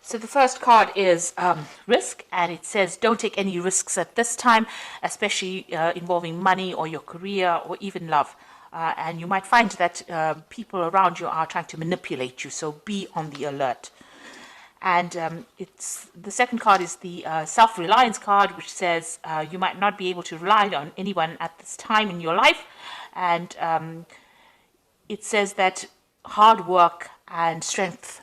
So the first card is risk, and it says don't take any risks at this time, especially involving money or your career or even love. And you might find that people around you are trying to manipulate you, so be on the alert. And it's the second card is the self-reliance card, which says you might not be able to rely on anyone at this time in your life, and it says that hard work and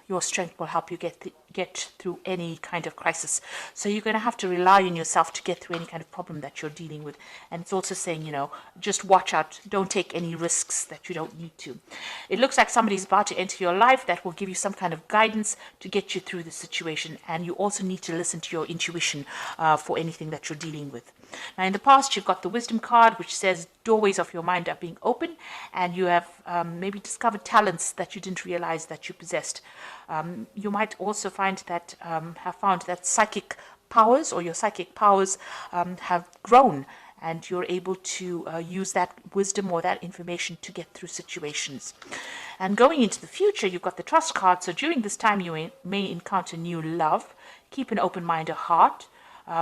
your strength will help you get through any kind of crisis. So you're going to have to rely on yourself to get through any kind of problem that you're dealing with. And it's also saying, just watch out, don't take any risks that you don't need to. It looks like somebody's about to enter your life that will give you some kind of guidance to get you through the situation. And you also need to listen to your intuition for anything that you're dealing with. Now, in the past, you've got the wisdom card, which says doorways of your mind are being open, and you have maybe discovered talents that you didn't realize that you possessed. You might also find that have found that psychic powers or your psychic powers have grown, and you're able to use that wisdom or that information to get through situations. And going into the future, you've got the trust card. So during this time, you may encounter new love. Keep an open mind or heart,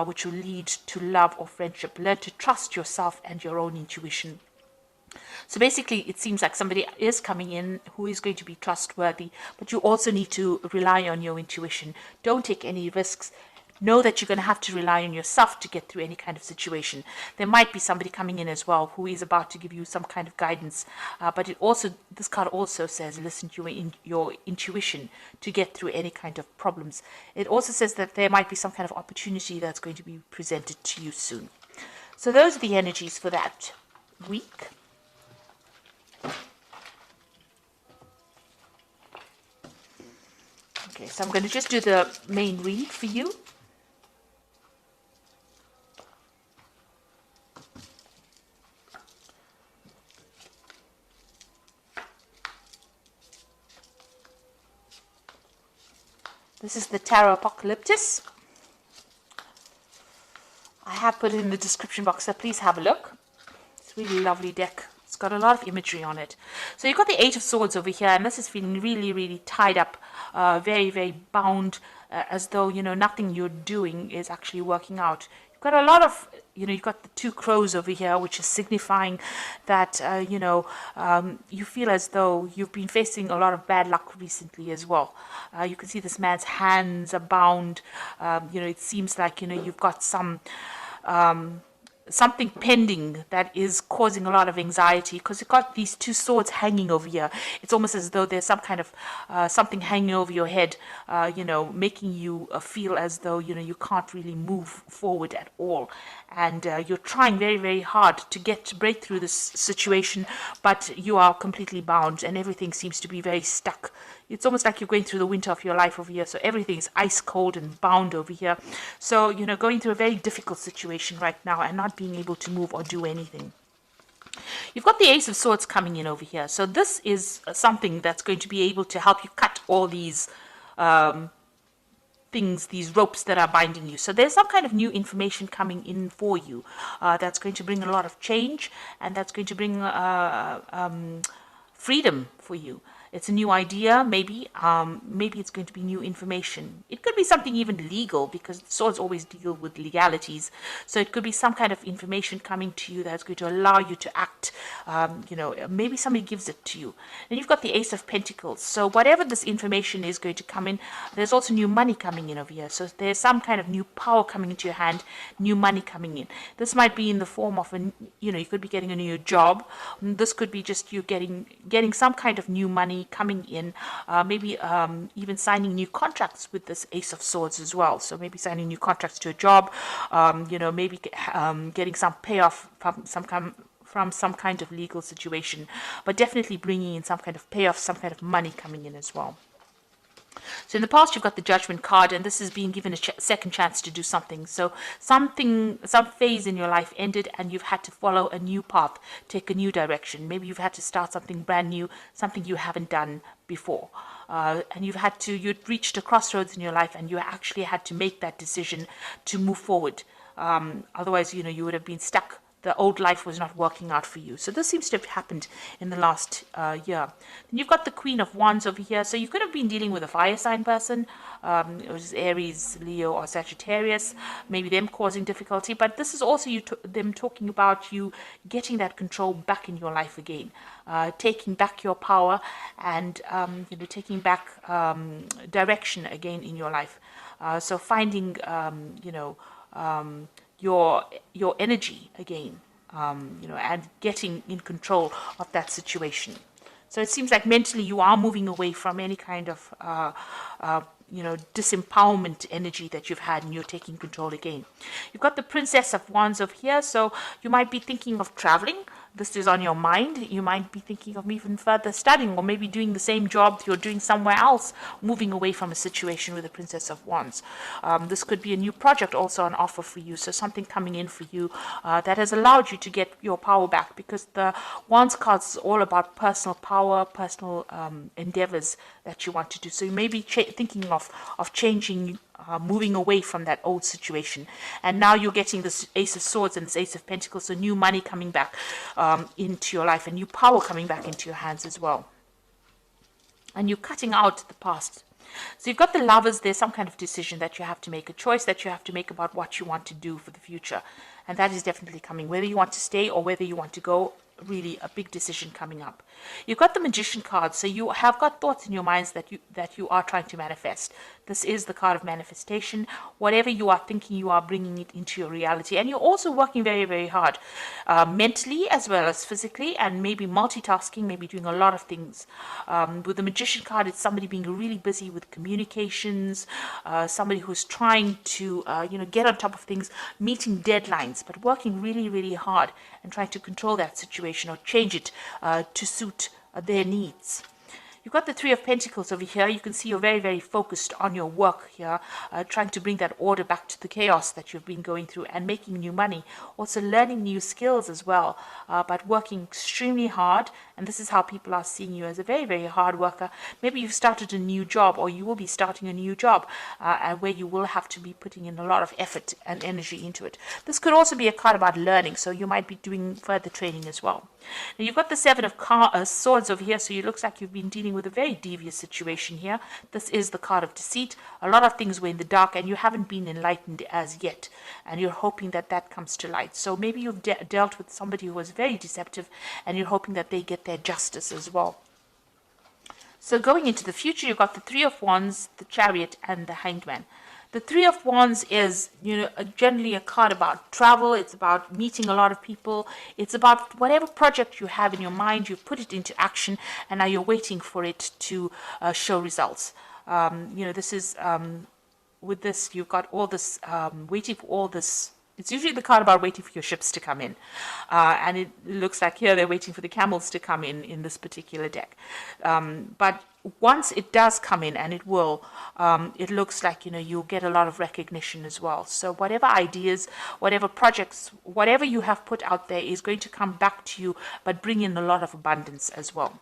which will lead to love or friendship. Learn to trust yourself and your own intuition. So basically, it seems like somebody is coming in who is going to be trustworthy, but you also need to rely on your intuition. Don't take any risks. Know that you're going to have to rely on yourself to get through any kind of situation. There might be somebody coming in as well who is about to give you some kind of guidance, but this card also says listen to your intuition to get through any kind of problems. It also says that there might be some kind of opportunity that's going to be presented to you soon. So those are the energies for that week. Okay, so I'm going to just do the main read for you. This is the Tarot Apocalyptus. I have put it in the description box, so please have a look. It's a really lovely deck. It's got a lot of imagery on it. So you've got the Eight of Swords over here, and this is feeling really, really tied up, very, very bound, as though, nothing you're doing is actually working out. You've got a lot of, you've got the Two Crows over here, which is signifying that, you feel as though you've been facing a lot of bad luck recently as well. You can see this man's hands are bound. It seems like, you've got something pending that is causing a lot of anxiety, because you've got these two swords hanging over here. It's almost as though there's some kind of something hanging over your head, making you feel as though, you can't really move forward at all. And you're trying very, very hard to break through this situation, but you are completely bound and everything seems to be very stuck. It's almost like you're going through the winter of your life over here. So everything is ice cold and bound over here. So, going through a very difficult situation right now and not being able to move or do anything. You've got the Ace of Swords coming in over here. So this is something that's going to be able to help you cut all these things, these ropes that are binding you. So there's some kind of new information coming in for you that's going to bring a lot of change, and that's going to bring freedom for you. It's a new idea, maybe it's going to be new information. It could be something even legal, because swords always deal with legalities. So it could be some kind of information coming to you that's going to allow you to act. Maybe somebody gives it to you. And you've got the Ace of Pentacles. So whatever this information is going to come in, there's also new money coming in over here. So there's some kind of new power coming into your hand, new money coming in. This might be in the form of you could be getting a new job. This could be just you getting some kind of new money coming in, maybe even signing new contracts with this Ace of Swords as well. So maybe signing new contracts to a job, maybe getting some payoff from some kind of legal situation, but definitely bringing in some kind of payoff, some kind of money coming in as well. So in the past, you've got the Judgment card, and this is being given a second chance to do something. So some phase in your life ended, and you've had to follow a new path, take a new direction. Maybe you've had to start something brand new, something you haven't done before. And you'd reached a crossroads in your life, and you actually had to make that decision to move forward. Otherwise, you would have been stuck the old life was not working out for you. So this seems to have happened in the last year. Then you've got the Queen of Wands over here. So you could have been dealing with a fire sign person, it was Aries, Leo, or Sagittarius, maybe them causing difficulty. But this is also them talking about you getting that control back in your life again, taking back your power, and taking back direction again in your life. So finding your energy again, and getting in control of that situation. So it seems like mentally you are moving away from any kind of disempowerment energy that you've had, and you're taking control again. You've got the Princess of Wands over here, so you might be thinking of traveling. This is on your mind. You might be thinking of even further studying, or maybe doing the same job you're doing somewhere else, moving away from a situation with the Princess of Wands. This could be a new project also on offer for you, so something coming in for you that has allowed you to get your power back, because the Wands card is all about personal power, personal endeavors that you want to do. So you may be thinking of changing, moving away from that old situation, and now you're getting this Ace of Swords and this Ace of Pentacles, so new money coming back into your life, and new power coming back into your hands as well, and you're cutting out the past. So you've got the Lovers. There's some kind of decision that you have to make, a choice that you have to make about what you want to do for the future, and that is definitely coming, whether you want to stay or whether you want to go. Really a big decision coming up. You've got the Magician card, so you have got thoughts in your minds that you are trying to manifest. This is the card of manifestation. Whatever you are thinking, you are bringing it into your reality, and you're also working very, very hard, mentally as well as physically, and maybe multitasking, maybe doing a lot of things. With the Magician card, it's somebody being really busy with communications, somebody who's trying to get on top of things, meeting deadlines, but working really, really hard and trying to control that situation or change it to suit their needs. You've got the Three of Pentacles over here. You can see you're very, very focused on your work here, trying to bring that order back to the chaos that you've been going through, and making new money. Also learning new skills as well, but working extremely hard. And this is how people are seeing you, as a very, very hard worker. Maybe you've started a new job, or you will be starting a new job, where you will have to be putting in a lot of effort and energy into it. This could also be a card about learning, so you might be doing further training as well. Now you've got the Seven of Swords over here, so it looks like you've been dealing with a very devious situation here. This is the card of deceit. A lot of things were in the dark, and you haven't been enlightened as yet, and you're hoping that that comes to light. So maybe you've dealt with somebody who was very deceptive, and you're hoping that they get their justice as well. So going into the future, you've got the Three of Wands, the Chariot, and the Hanged Man. The Three of Wands is, generally a card about travel. It's about meeting a lot of people. It's about whatever project you have in your mind, you've put it into action, and now you're waiting for it to show results. This is, with this, you've got all this, waiting for all this. It's usually the card about waiting for your ships to come in. And it looks like here they're waiting for the camels to come in this particular deck. But once it does come in, and it will, it looks like, you'll get a lot of recognition as well. So whatever ideas, whatever projects, whatever you have put out there is going to come back to you, but bring in a lot of abundance as well.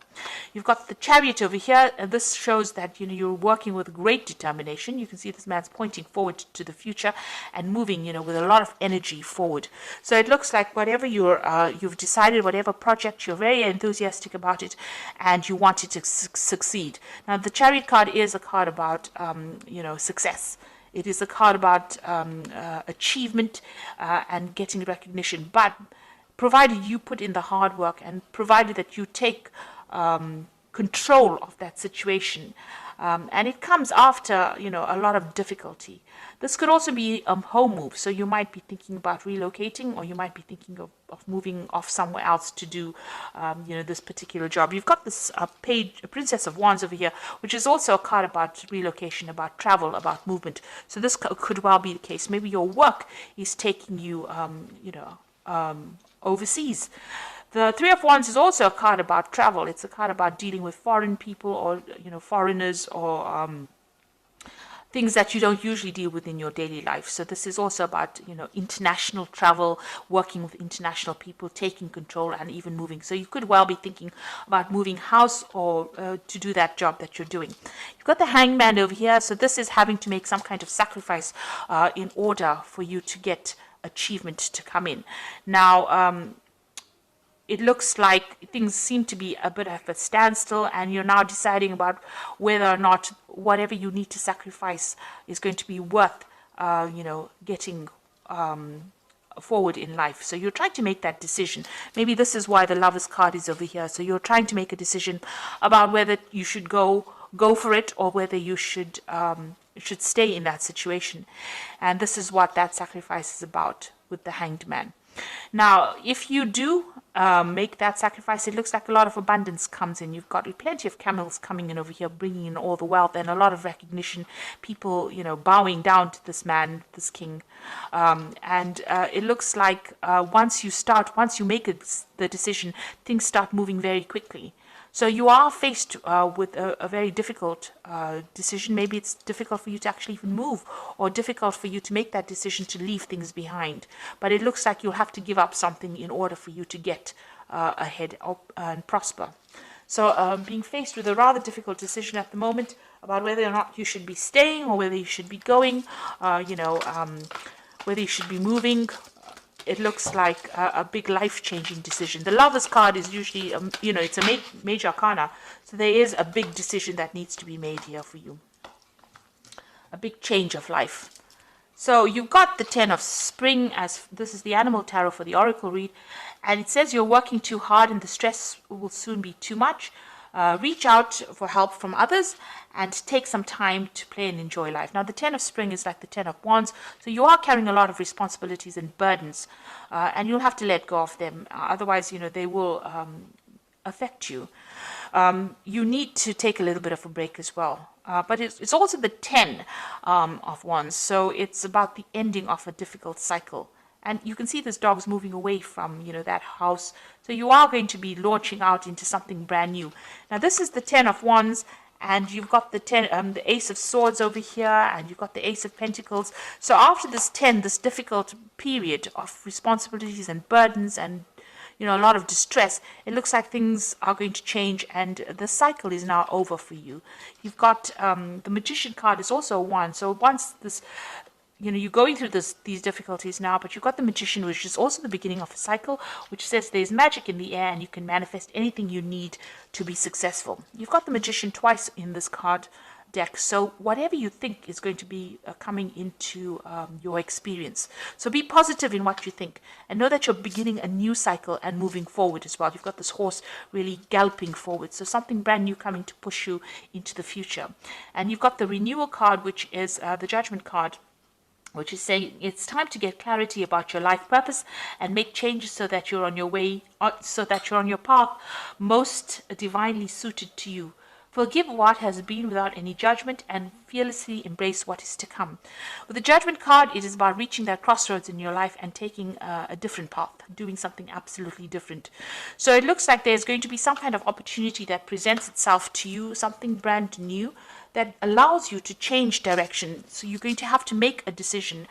You've got the Chariot over here, and this shows that, you're working with great determination. You can see this man's pointing forward to the future and moving, with a lot of energy forward. So it looks like whatever you've decided, whatever project, you're very enthusiastic about it, and you want it to succeed. Now, the Chariot card is a card about, success. It is a card about achievement and getting recognition. But provided you put in the hard work, and provided that you take control of that situation, and it comes after, a lot of difficulty. This could also be a home move, so you might be thinking about relocating, or you might be thinking of moving off somewhere else to do, this particular job. You've got this Princess of Wands over here, which is also a card about relocation, about travel, about movement. So this could well be the case. Maybe your work is taking you, overseas. The Three of Wands is also a card about travel. It's a card about dealing with foreign people, or, foreigners, or things that you don't usually deal with in your daily life. So this is also about, international travel, working with international people, taking control, and even moving. So you could well be thinking about moving house, or to do that job that you're doing. You've got the Hangman over here. So this is having to make some kind of sacrifice in order for you to get achievement to come in. Now, it looks like things seem to be a bit of a standstill, and you're now deciding about whether or not whatever you need to sacrifice is going to be worth, getting forward in life. So you're trying to make that decision. Maybe this is why the Lovers card is over here. So you're trying to make a decision about whether you should go for it, or whether you should stay in that situation. And this is what that sacrifice is about with the Hanged Man. Now, if you do make that sacrifice, it looks like a lot of abundance comes in. You've got plenty of camels coming in over here, bringing in all the wealth, and a lot of recognition. People, bowing down to this man, this king. And it looks like once you make the decision, things start moving very quickly. So you are faced with a very difficult decision. Maybe it's difficult for you to actually even move, or difficult for you to make that decision to leave things behind. But it looks like you'll have to give up something in order for you to get ahead and prosper. So being faced with a rather difficult decision at the moment about whether or not you should be staying, or whether you should be going, whether you should be moving. It looks like a big life-changing decision. The Lovers card is usually, it's a major arcana. So there is a big decision that needs to be made here for you. A big change of life. So you've got the 10 of Spring, as this is the animal tarot for the oracle read. And it says you're working too hard and the stress will soon be too much. Reach out for help from others and take some time to play and enjoy life. Now, the 10 of Spring is like the 10 of Wands, so you are carrying a lot of responsibilities and burdens, and you'll have to let go of them. Otherwise, they will affect you. You need to take a little bit of a break as well. But it's also the 10 of Wands, so it's about the ending of a difficult cycle. And you can see this dog's moving away from, that house. So you are going to be launching out into something brand new. Now, this is the 10 of Wands, and you've got the Ace of Swords over here, and you've got the Ace of Pentacles. So after this difficult period of responsibilities and burdens and, a lot of distress, it looks like things are going to change, and the cycle is now over for you. You've got the Magician card is also a 1. So once this... you're going through these difficulties now, but you've got the Magician, which is also the beginning of a cycle, which says there's magic in the air and you can manifest anything you need to be successful. You've got the Magician twice in this card deck, so whatever you think is going to be coming into your experience. So be positive in what you think, and know that you're beginning a new cycle and moving forward as well. You've got this horse really galloping forward, so something brand new coming to push you into the future. And you've got the Renewal card, which is the Judgment card, which is saying it's time to get clarity about your life purpose and make changes so that you're on your way, so that you're on your path most divinely suited to you. Forgive what has been without any judgment and fearlessly embrace what is to come. With the Judgment card, it is about reaching that crossroads in your life and taking a different path, doing something absolutely different. So it looks like there's going to be some kind of opportunity that presents itself to you, something brand new, that allows you to change direction. So you're going to have to make a decision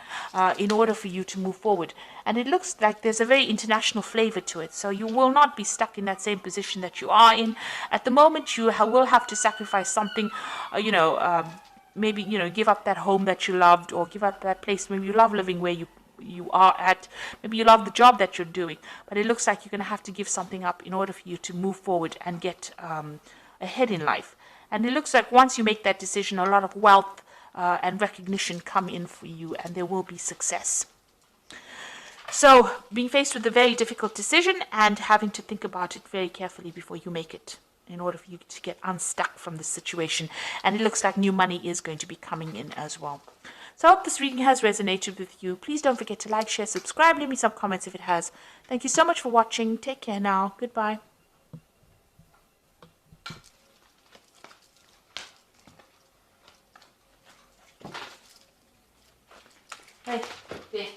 in order for you to move forward. And it looks like there's a very international flavor to it. So you will not be stuck in that same position that you are in. At the moment, you will have to sacrifice something, maybe, give up that home that you loved, or give up that place. Maybe you love living where you are at. Maybe you love the job that you're doing. But it looks like you're going to have to give something up in order for you to move forward and get ahead in life. And it looks like once you make that decision, a lot of wealth and recognition come in for you, and there will be success. So being faced with a very difficult decision and having to think about it very carefully before you make it, in order for you to get unstuck from this situation. And it looks like new money is going to be coming in as well. So I hope this reading has resonated with you. Please don't forget to like, share, subscribe, leave me some comments if it has. Thank you so much for watching. Take care now. Goodbye. Hey, there.